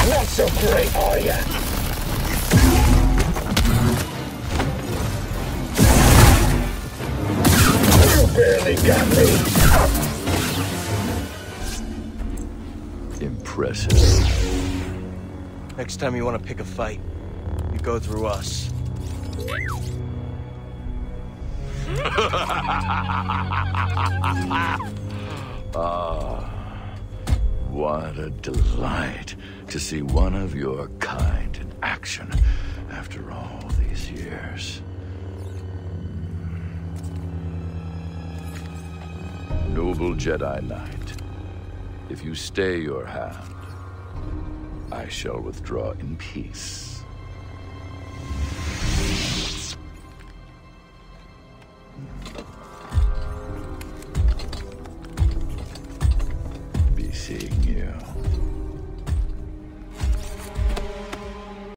Not so great, are ya? You barely got me. Impressive. Next time you want to pick a fight, you go through us. What a delight to see one of your kind in action after all these years. Noble Jedi Knight, if you stay your hand, I shall withdraw in peace.